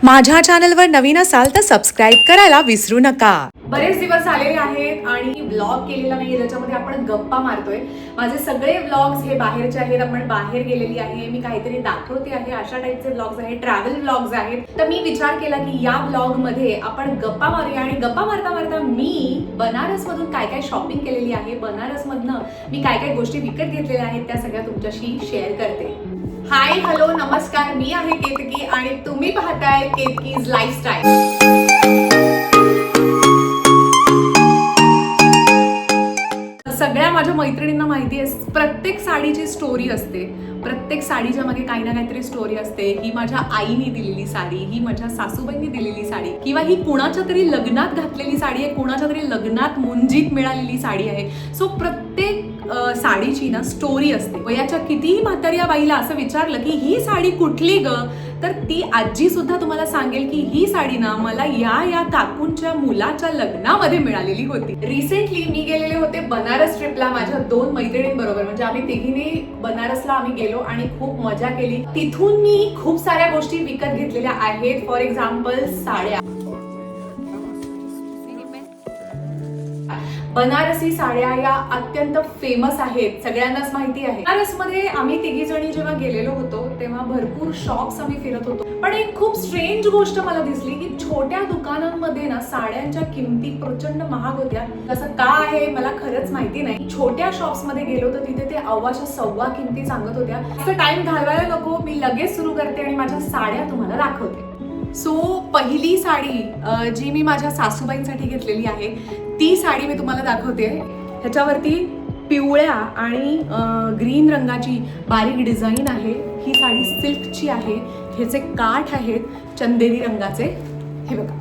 माझ्या चॅनलवर नवीन असाल तर सबस्क्राईब करायला विसरू नका। बरेच दिवस आलेले आहेत आणि व्लॉग केलेला नाहीये ज्याच्यामध्ये आपण गप्पा मारतोय। माझे सगळे व्लॉग्स हे बाहेरचे आहेत, आपण बाहेर गेलेली आहे, मी काहीतरी दाखवते आहे, अशा टाइपचे व्लॉग्स आहेत, ट्रॅव्हल व्लॉग्स आहेत। तर मी विचार केला की या व्लॉग मध्ये आपण गप्पा मारूया आणि गप्पा मारता मारता मी बनारस मधून काय काय शॉपिंग केलेली आहे, बनारस मधनं मी काय काय गोष्टी विकत घेतलेल्या आहेत त्या सगळ्या तुमच्याशी शेअर करते। हाय हॅलो नमस्कार, मी आहे केतकी आणि तुम्ही पाहताय केतकीज लाईफस्टाईल। सगळ्या माझ्या मैत्रिणींना माहिती आहे प्रत्येक साडीची स्टोरी असते, प्रत्येक साडीच्या मागे काही ना काहीतरी स्टोरी असते। ही माझ्या आईने दिलेली साडी, ही माझ्या सासूबाईंनी दिलेली साडी, किंवा ही कुणाच्या तरी लग्नात घातलेली साडी आहे, कुणाच्या तरी लग्नात मुंजीत मिळालेली साडी आहे। सो प्रत्येक साडीची ना स्टोरी असते। वयाच्या कितीही म्हाताऱ्या बाईला असं विचारलं की ही साडी कुठली ग, तर ती आजी सुद्धा तुम्हाला सांगेल की ही साडी ना मला या काकूंच्या मुलाच्या लग्नामध्ये मिळालेली होती। रिसेंटली मी गेलेले होते बनारस ट्रिपला माझ्या 2 मैत्रिणींबरोबर, म्हणजे आम्ही तिघींनी बनारसला आम्ही गेलो आणि खूप मजा केली। तिथून मी खूप साऱ्या गोष्टी विकत घेतलेल्या आहेत। फॉर एक्झाम्पल साड्या, बनारसी साड्या या अत्यंत फेमस आहेत, सगळ्यांनाच माहिती आहे। बनारसमध्ये आम्ही तिघी जणी जेव्हा गेलेलो होतो तेव्हा भरपूर शॉप्स आम्ही फिरत होतो, पण एक खूप स्ट्रेंज गोष्ट मला दिसली की छोट्या दुकानांमध्ये ना साड्यांच्या किमती प्रचंड महाग होत्या। तसं का आहे मला खरंच माहिती नाही। छोट्या शॉप्स मध्ये गेलो तर तिथे ते अव्वाच्या सव्वा किमती सांगत होत्या। असं टाइम घालवायला नको, मी लगेच सुरू करते आणि माझ्या साड्या तुम्हाला दाखवते। सो पहिली साडी जी मी माझ्या सासूबाईंसाठी घेतलेली आहे ती साडी मी तुम्हाला दाखवते। ह्याच्यावरती पिवळ्या आणि ग्रीन रंगाची बारीक डिझाईन आहे। ही साडी सिल्कची आहे, ह्याचे काठ आहेत चंदेरी रंगाचे, हे बघा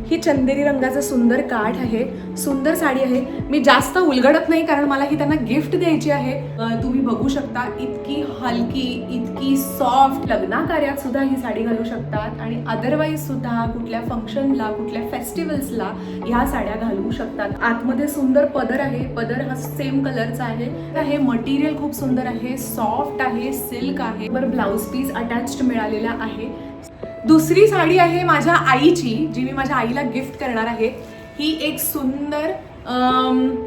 ही चंदेरी रंगाचं सुंदर काठ आहे, सुंदर साडी आहे। मी जास्त उलगडत नाही कारण मला ही त्यांना गिफ्ट द्यायची आहे। तुम्ही बघू शकता इतकी हलकी, इतकी सॉफ्ट, लग्ना कार्यात सुद्धा ही साडी घालू शकतात आणि अदरवाईज सुद्धा कुठल्या फंक्शनला, कुठल्या फेस्टिवल्सला ह्या साड्या घालू शकतात। आतमध्ये सुंदर पदर आहे, पदर हा सेम कलरचा आहे। हे मटेरियल खूप सुंदर आहे, सॉफ्ट आहे, सिल्क आहे, बरं ब्लाउज पीस अटॅच्ड मिळालेला आहे। दुसरी साडी आहे माझ्या आईची, जी मी माझ्या आईला गिफ्ट करणार आहे। ही एक सुंदर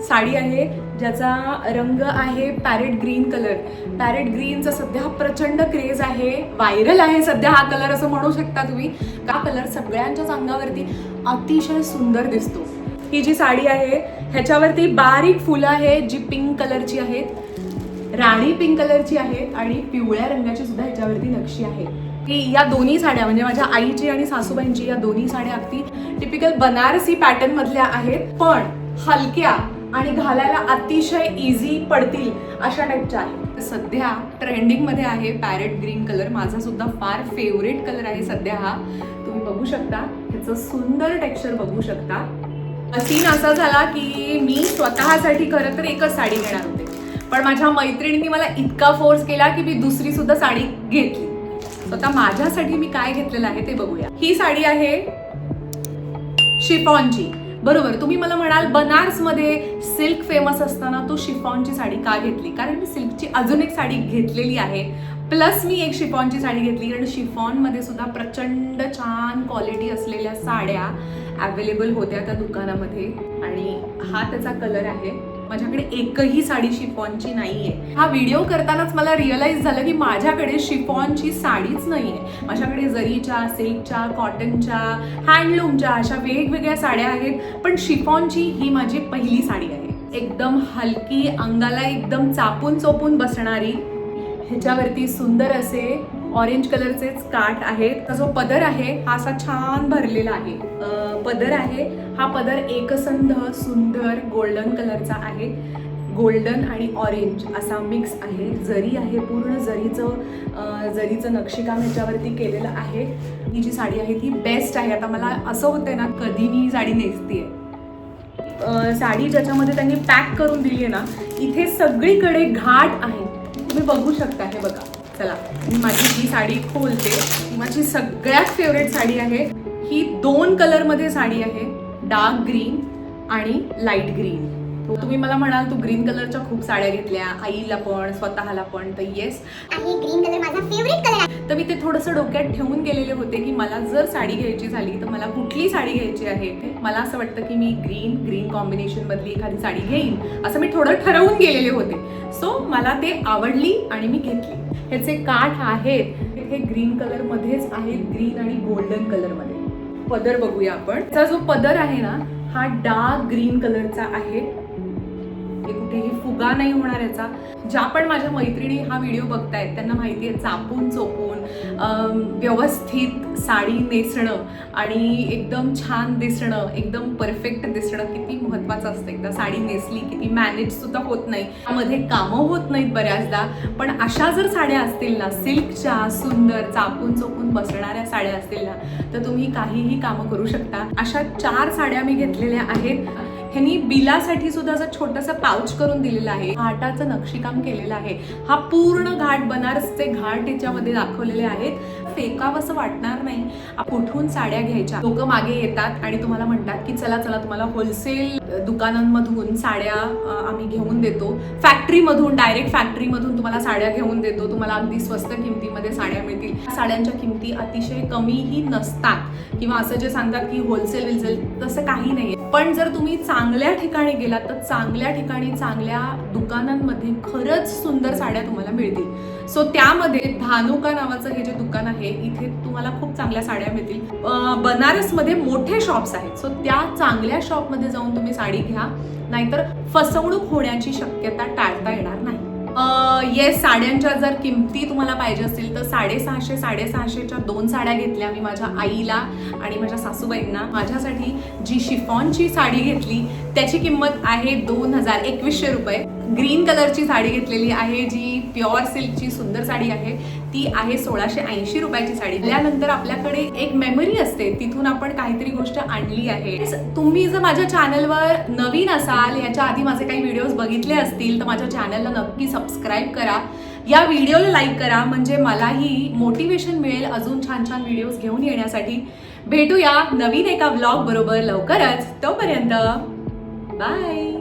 साडी आहे ज्याचा रंग आहे पॅरेट ग्रीन कलर। पॅरेट ग्रीनचा सध्या प्रचंड क्रेज आहे, व्हायरल आहे सध्या हा कलर असं म्हणू शकता तुम्ही। का कलर सगळ्यांच्याच अंगावरती अतिशय सुंदर दिसतो। ही जी साडी आहे ह्याच्यावरती बारीक फुलं आहेत जी पिंक कलरची आहेत, राणी पिंक कलरची आहेत आणि पिवळ्या रंगाची सुद्धा ह्याच्यावरती नक्षी आहे। की या दोन्ही साड्या म्हणजे माझ्या आईची आणि सासूबाईंची या दोन्ही साड्या अगदी टिपिकल बनारसी पॅटर्न मधल्या आहेत, पण हलक्या आणि घालायला अतिशय इझी पडतील अशा टाईपच्या आहेत। सध्या ट्रेंडिंग मध्ये आहे पॅरेट ग्रीन कलर, माझा सुद्धा फार फेवरेट कलर आहे सध्या हा। तुम्ही बघू शकता ह्याचं सुंदर टेक्स्चर बघू शकता। सीन असा झाला की मी स्वतःसाठी खरं तर एकच साडी घेणार होते, पण माझ्या मैत्रिणींनी मला इतका फोर्स केला की मी दुसरी सुद्धा साडी घेतली। आता माझ्यासाठी मी काय घेतलेलं आहे ते बघूया। ही साडी आहे शिफॉनची, बरोबर। तुम्ही मला म्हणाल बनारस मध्ये सिल्क फेमस असताना तू शिफॉनची साडी का घेतली? कारण मी सिल्कची अजून एक साडी घेतलेली आहे, प्लस मी एक शिफॉनची साडी घेतली कारण शिफॉन मध्ये सुद्धा प्रचंड छान क्वालिटी असलेल्या साड्या अवेलेबल होत्या त्या दुकानामध्ये आणि हा त्याचा कलर आहे। माझ्याकडे एकही साडी शिफॉनची नाहीये। हा व्हिडिओ करतानाच मला रिअलाइज झालं की माझ्याकडे शिफॉनची साडीच नाहीये। माझ्याकडे जरीच्या, सिल्कच्या, कॉटनच्या, हँडलूमच्या अशा वेगवेगळ्या साड्या आहेत, पण शिफॉनची ही माझी पहिली साडी आहे। एकदम हलकी, अंगाला एकदम चापून चोपून बसणारी, ह्याच्यावरती सुंदर असे ऑरेंज कलरचेच काठ आहेत। जो पदर आहे हा असा छान भरलेला आहे पदर आहे। हा पदर एकसंध सुंदर गोल्डन कलरचा आहे, गोल्डन आणि ऑरेंज असा मिक्स आहे। जरी आहे, पूर्ण जरीचं नक्षीकाम ह्याच्यावरती केलेलं आहे। ही जी साडी आहे ती बेस्ट आहे। आता मला असं होतंय ना कधी मी ही साडी नेसतेय। साडी ज्याच्यामध्ये त्यांनी पॅक करून दिली आहे ना, इथे सगळीकडे घाट आहे, तुम्ही बघू शकता। हे बघा, चला मी माझी ही साडी खोलते। माझी सगळ्यात फेवरेट साडी आहे ही। 2 कलर मध्ये साडी आहे, डार्क ग्रीन आणि लाईट ग्रीन। तुम्ही मला म्हणाल तू ग्रीन कलरच्या खूप साड्या घेतल्या, आईला पण स्वतःला पण, तर येस आणि ग्रीन कलर माझा फेवरेट कलर आहे. तर मी ते थोडंसं डोक्यात ठेवून गेलेले होते की मला जर साडी घ्यायची झाली तर मला कुठली साडी घ्यायची आहे. मला असं वाटतं की मी ग्रीन कॉम्बिनेशन मधली एखादी साडी घेईन असं मी थोडं ठरवून गेलेले होते. सो मला ते आवडली आणि मी घेतली. ह्याचे काठ आहेत हे ग्रीन कलर मध्येच आहेत, ग्रीन आणि गोल्डन कलर मध्ये. पदर बघूया आपण. त्याचा जो पदर आहे ना हा डार्क ग्रीन कलरचा आहे. कुठेही फुगा नाही होणार याचा. ज्या पण माझ्या मैत्रिणी हा व्हिडिओ बघतायत त्यांना माहिती आहे चापून चोपून व्यवस्थित साडी नेसणं आणि एकदम छान दिसणं, एकदम परफेक्ट दिसणं किती महत्त्वाचं असतं. एकदा साडी नेसली की ती मॅनेज सुद्धा होत नाही, त्यामध्ये कामं होत नाहीत बऱ्याचदा. पण अशा जर साड्या असतील ना, सिल्कच्या सुंदर चापून चोपून बसणाऱ्या साड्या असतील ना, तर तुम्ही काहीही कामं करू शकता. अशा 4 साड्या मी घेतलेल्या आहेत. ह्यांनी बिलासाठी सुद्धा असं छोटंसं पाऊच करून दिलेलं आहे. घाटाचं नक्षीकाम केलेलं आहे. हा पूर्ण घाट, बनारसचे घाट याच्यामध्ये दाखवलेले आहेत. फेकावंसं वाटणार नाही. कुठून साड्या घ्यायच्या, लोक मागे येतात आणि तुम्हाला म्हणतात की चला तुम्हाला होलसेल दुकानांमधून साड्या आम्ही घेऊन देतो, फॅक्टरीमधून, डायरेक्ट फॅक्टरीमधून तुम्हाला साड्या घेऊन देतो, तुम्हाला अगदी स्वस्त किमतीमध्ये साड्या मिळतील. साड्यांच्या किमती अतिशय कमीही नसतात किंवा असं जे सांगतात की होलसेल तसं काही नाही. पण जर तुम्ही चांगल्या ठिकाणी गेलात तर चांगल्या ठिकाणी, चांगल्या दुकानांमध्ये खरंच सुंदर साड्या तुम्हाला मिळतील. सो त्यामध्ये धानुका नावाचं हे जे दुकान आहे इथे तुम्हाला खूप चांगल्या साड्या मिळतील. बनारसमध्ये मोठे शॉप्स आहेत. सो त्या चांगल्या शॉपमध्ये जाऊन तुम्ही साडी घ्या, नाहीतर फसवणूक होण्याची शक्यता टाळता येणार नाही. येस, साड्यांच्या जर किमती तुम्हाला पाहिजे असतील तर 650-650च्या 2 साड्या घेतल्या मी माझ्या आईला आणि माझ्या सासूबाईंना. माझ्यासाठी जी शिफॉनची साडी घेतली त्याची किंमत आहे 2100 रुपये. ग्रीन कलरची साडी घेतलेली आहे जी प्युअर सिल्कची सुंदर साडी आहे, ती आहे 1680 रुपयाची साडी. त्यानंतर आपल्याकडे एक मेमरी असते, तिथून आपण काहीतरी गोष्ट आणली आहे. तुम्ही जर माझ्या चॅनलवर नवीन असाल, याच्या आधी माझे काही व्हिडिओज बघितले असतील तर माझ्या चॅनलला नक्की सबस्क्राईब करा, या व्हिडिओला लाईक करा, म्हणजे मलाही मोटिवेशन मिळेल अजून छान छान व्हिडिओज घेऊन येण्यासाठी. भेटूया नवीन एका व्लॉग बरोबर लवकरच. तोपर्यंत बाय.